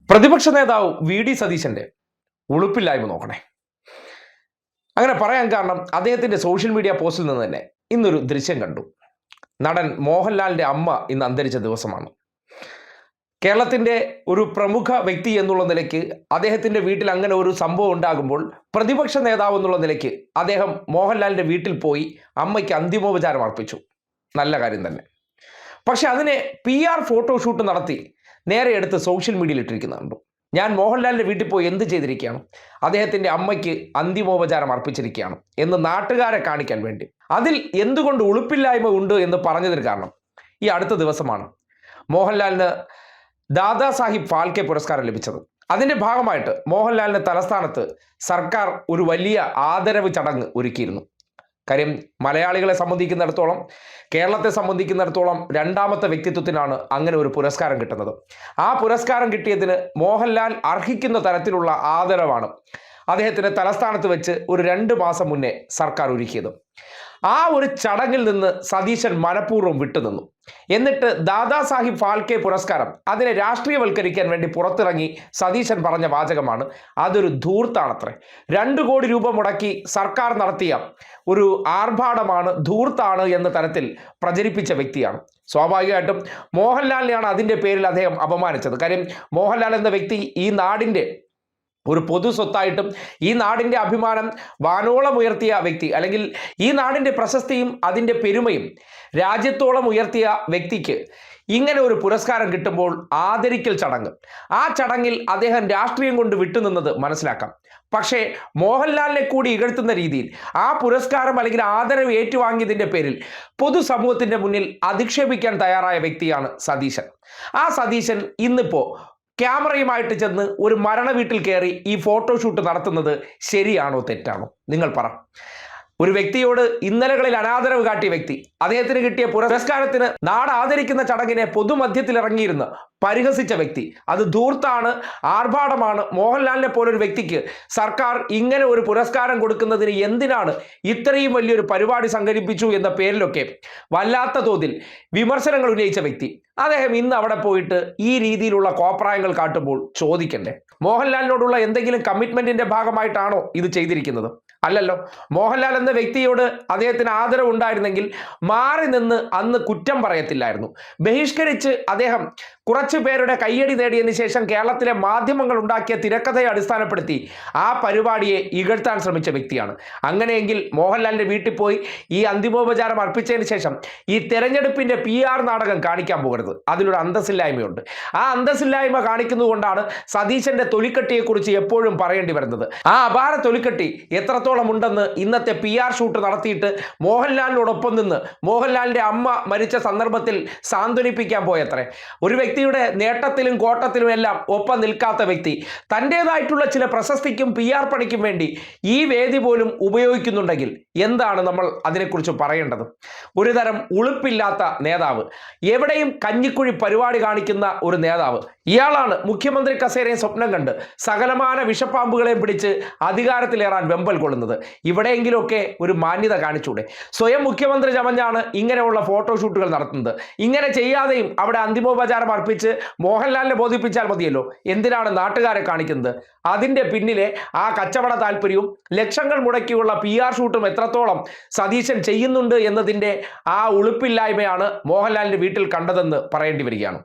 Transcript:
പ്രതിപക്ഷ നേതാവ് വി.ഡി. സതീശന്റെ ഉളുപ്പില്ലായ്മ നോക്കണേ. അങ്ങനെ പറയാൻ കാരണം അദ്ദേഹത്തിന്റെ സോഷ്യൽ മീഡിയ പോസ്റ്റിൽ നിന്ന് തന്നെ ഇന്നൊരു ദൃശ്യം കണ്ടു. നടൻ മോഹൻലാലിന്റെ അമ്മ ഇന്ന് അന്തരിച്ച ദിവസമാണ്. കേരളത്തിന്റെ ഒരു പ്രമുഖ വ്യക്തി എന്നുള്ള നിലയ്ക്ക് അദ്ദേഹത്തിന്റെ വീട്ടിൽ അങ്ങനെ ഒരു സംഭവം ഉണ്ടാകുമ്പോൾ പ്രതിപക്ഷ നേതാവ് എന്നുള്ള നിലയ്ക്ക് അദ്ദേഹം മോഹൻലാലിന്റെ വീട്ടിൽ പോയി അമ്മയ്ക്ക് അന്തിമോപചാരം അർപ്പിച്ചു. നല്ല കാര്യം തന്നെ. പക്ഷെ അതിനെ PR ഫോട്ടോഷൂട്ട് നടത്തി നേരെ എടുത്ത് സോഷ്യൽ മീഡിയയിൽ ഇട്ടിരിക്കുന്നുണ്ട്. ഞാൻ മോഹൻലാലിന്റെ വീട്ടിൽ പോയി എന്ത് ചെയ്തിരിക്കുകയാണ്, അദ്ദേഹത്തിന്റെ അമ്മയ്ക്ക് അന്തിമോപചാരം അർപ്പിച്ചിരിക്കുകയാണ് എന്ന് നാട്ടുകാരെ കാണിക്കാൻ വേണ്ടി. അതിൽ എന്തുകൊണ്ട് ഉളുപ്പില്ലായ്മ ഉണ്ട് എന്ന് പറഞ്ഞതിന് കാരണം ഈ അടുത്ത ദിവസമാണ് മോഹൻലാലിന് ദാദാസാഹിബ് ഫാൽക്കെ പുരസ്കാരം ലഭിച്ചത്. അതിന്റെ ഭാഗമായിട്ട് മോഹൻലാലിന്റെ തലസ്ഥാനത്ത് സർക്കാർ ഒരു വലിയ ആദരവ് ചടങ്ങ് ഒരുക്കിയിരുന്നു. കാര്യം മലയാളികളെ സംബന്ധിക്കുന്നിടത്തോളം, കേരളത്തെ സംബന്ധിക്കുന്നിടത്തോളം രണ്ടാമത്തെ വ്യക്തിത്വത്തിനാണ് അങ്ങനെ ഒരു പുരസ്കാരം കിട്ടുന്നത്. ആ പുരസ്കാരം കിട്ടിയതിന് മോഹൻലാൽ അർഹിക്കുന്ന തരത്തിലുള്ള ആദരവാണ് അദ്ദേഹത്തിന്റെ തലസ്ഥാനത്ത് വെച്ച് ഒരു 2 മാസം മുന്നേ സർക്കാർ ഒരുക്കിയത്. ആ ഒരു ചടങ്ങിൽ നിന്ന് സതീശൻ മനഃപൂർവ്വം വിട്ടുനിന്നു. എന്നിട്ട് ദാദാസാഹിബ് ഫാൽക്കെ പുരസ്കാരം അതിനെ രാഷ്ട്രീയവൽക്കരിക്കാൻ വേണ്ടി പുറത്തിറങ്ങി സതീശൻ പറഞ്ഞ വാചകമാണ്, അതൊരു ധൂർത്താണത്രേ. 2 കോടി രൂപ മുടക്കി സർക്കാർ നടത്തിയ ഒരു ആർഭാടമാണ്, ധൂർത്താണ് എന്ന തരത്തിൽ പ്രചരിപ്പിച്ച വ്യക്തിയാണ്. സ്വാഭാവികമായിട്ടും മോഹൻലാലിനെയാണ് അതിൻ്റെ പേരിൽ അദ്ദേഹം അപമാനിച്ചത്. കാര്യം മോഹൻലാൽ എന്ന വ്യക്തി ഈ നാടിൻ്റെ ഒരു പൊതു സ്വത്തായിട്ടും ഈ നാടിൻ്റെ അഭിമാനം വാനോളം ഉയർത്തിയ വ്യക്തി, അല്ലെങ്കിൽ ഈ നാടിൻ്റെ പ്രശസ്തിയും അതിൻ്റെ പെരുമയും രാജ്യത്തോളം ഉയർത്തിയ വ്യക്തിക്ക് ഇങ്ങനെ ഒരു പുരസ്കാരം കിട്ടുമ്പോൾ ആദരിക്കൽ ചടങ്ങ്, ആ ചടങ്ങിൽ അദ്ദേഹം രാഷ്ട്രീയം കൊണ്ട് വിട്ടുനിന്നത് മനസ്സിലാക്കാം. പക്ഷേ മോഹൻലാലിനെ കൂടി ഇകഴ്ത്തുന്ന രീതിയിൽ ആ പുരസ്കാരം അല്ലെങ്കിൽ ആദരവ് ഏറ്റുവാങ്ങിയതിൻ്റെ പേരിൽ പൊതുസമൂഹത്തിൻ്റെ മുന്നിൽ അധിക്ഷേപിക്കാൻ തയ്യാറായ വ്യക്തിയാണ് സതീശൻ. ആ സതീശൻ ഇന്നിപ്പോൾ ക്യാമറയുമായിട്ട് ചെന്ന് ഒരു മരണ വീട്ടിൽ കയറി ഈ ഫോട്ടോഷൂട്ട് നടത്തുന്നത് ശരിയാണോ തെറ്റാണോ? നിങ്ങൾ പറ. ഒരു വ്യക്തിയോട് ഇന്നലകളിൽ അനാദരവ് കാട്ടിയ വ്യക്തി, അദ്ദേഹത്തിന് കിട്ടിയ പുരസ്കാരത്തിന് നാട് ആദരിക്കുന്ന ചടങ്ങിനെ പൊതുമധ്യത്തിൽ ഇറങ്ങിയിരുന്ന് പരിഹസിച്ച വ്യക്തി, അത് ധൂർത്താണ്, ആർഭാടമാണ്. മോഹൻലാലിനെ പോലൊരു വ്യക്തിക്ക് സർക്കാർ ഇങ്ങനെ ഒരു പുരസ്കാരം കൊടുക്കുന്നതിന് എന്തിനാണ് ഇത്രയും വലിയൊരു പരിപാടി സംഘടിപ്പിച്ചു എന്ന പേരിലൊക്കെ വല്ലാത്ത തോതിൽ വിമർശനങ്ങൾ ഉന്നയിച്ച വ്യക്തി, അദ്ദേഹം ഇന്ന് അവിടെ പോയിട്ട് ഈ രീതിയിലുള്ള കോപ്രായങ്ങൾ കാട്ടുമ്പോൾ ചോദിക്കണ്ടേ, മോഹൻലാലിനോടുള്ള എന്തെങ്കിലും കമ്മിറ്റ്മെന്റിന്റെ ഭാഗമായിട്ടാണോ ഇത് ചെയ്തിരിക്കുന്നത്? അല്ലല്ലോ. മോഹൻലാൽ എന്ന വ്യക്തിയോട് അദ്ദേഹത്തിന് ആദരവ് ഉണ്ടായിരുന്നെങ്കിൽ മാറി നിന്ന് അന്ന് കുറ്റം പറയത്തില്ലായിരുന്നു. ബഹിഷ്കരിച്ച് അദ്ദേഹം കുറച്ചു പേരുടെ കയ്യടി നേടിയതിനു ശേഷം കേരളത്തിലെ മാധ്യമങ്ങൾ ഉണ്ടാക്കിയ തിരക്കഥയെ അടിസ്ഥാനപ്പെടുത്തി ആ പരിപാടിയെ ഇകഴ്ത്താൻ ശ്രമിച്ച വ്യക്തിയാണ്. അങ്ങനെയെങ്കിൽ മോഹൻലാലിന്റെ വീട്ടിൽ പോയി ഈ അന്തിമോപചാരം അർപ്പിച്ചതിന് ശേഷം ഈ തെരഞ്ഞെടുപ്പിന്റെ PR നാടകം കാണിക്കാൻ പോകരുത്. അതിലൊരു അന്തസ്സില്ലായ്മയുണ്ട്. ആ അന്തസ്സില്ലായ്മ കാണിക്കുന്നതുകൊണ്ടാണ് സതീശന്റെ തൊലിക്കട്ടിയെക്കുറിച്ച് എപ്പോഴും പറയേണ്ടി വരുന്നത്. ആ അപാര തൊലിക്കട്ടി എത്രത്തോളം ഉണ്ടെന്ന് ഇന്നത്തെ PR ഷൂട്ട് നടത്തിയിട്ട് മോഹൻലാലിനോടൊപ്പം നിന്ന് മോഹൻലാലിന്റെ അമ്മ മരിച്ച സന്ദർഭത്തിൽ സാന്ത്വനിപ്പിക്കാൻ പോയത്രേ. ഒരു വ്യക്തിയുടെ നേട്ടത്തിലും കോട്ടത്തിലും എല്ലാം ഒപ്പം നിൽക്കാത്ത വ്യക്തി തൻ്റെതായിട്ടുള്ള ചില പ്രശസ്തിക്കും PR പണിക്കും വേണ്ടി ഈ വേദി പോലും ഉപയോഗിക്കുന്നുണ്ടെങ്കിൽ എന്താണ് നമ്മൾ അതിനെക്കുറിച്ച് പറയേണ്ടത്? ഒരു തരം ഉളുപ്പില്ലാത്ത നേതാവ്, എവിടെയും കഞ്ഞിക്കുഴി പരിപാടി കാണിക്കുന്ന ഒരു നേതാവ്. ഇയാളാണ് മുഖ്യമന്ത്രി കസേരയെ സ്വപ്നം കണ്ട് സകലമാന വിഷപ്പാമ്പുകളെയും പിടിച്ച് അധികാരത്തിലേറാൻ വെമ്പൽ കൊള്ളുന്നത്. ഇവിടെയെങ്കിലുമൊക്കെ ഒരു മാന്യത കാണിച്ചൂടെ? സ്വയം മുഖ്യമന്ത്രി ചമഞ്ഞാണ് ഇങ്ങനെയുള്ള ഫോട്ടോഷൂട്ടുകൾ നടത്തുന്നത്. ഇങ്ങനെ ചെയ്യാതെയും അവിടെ അന്തിമോപചാരം അർപ്പിച്ച് മോഹൻലാലിനെ ബോധിപ്പിച്ചാൽ മതിയല്ലോ. എന്തിനാണ് നാട്ടുകാരെ കാണിക്കുന്നത്? അതിൻ്റെ പിന്നിലെ ആ കച്ചവട താല്പര്യവും ലക്ഷങ്ങൾ മുടക്കിയുള്ള PR ഷൂട്ടും എത്രത്തോളം സതീശൻ ചെയ്യുന്നുണ്ട് എന്നതിൻ്റെ ആ ഉളുപ്പില്ലായ്മയാണ് മോഹൻലാലിൻ്റെ വീട്ടിൽ കണ്ടതെന്ന് പറയേണ്ടി വരികയാണ്.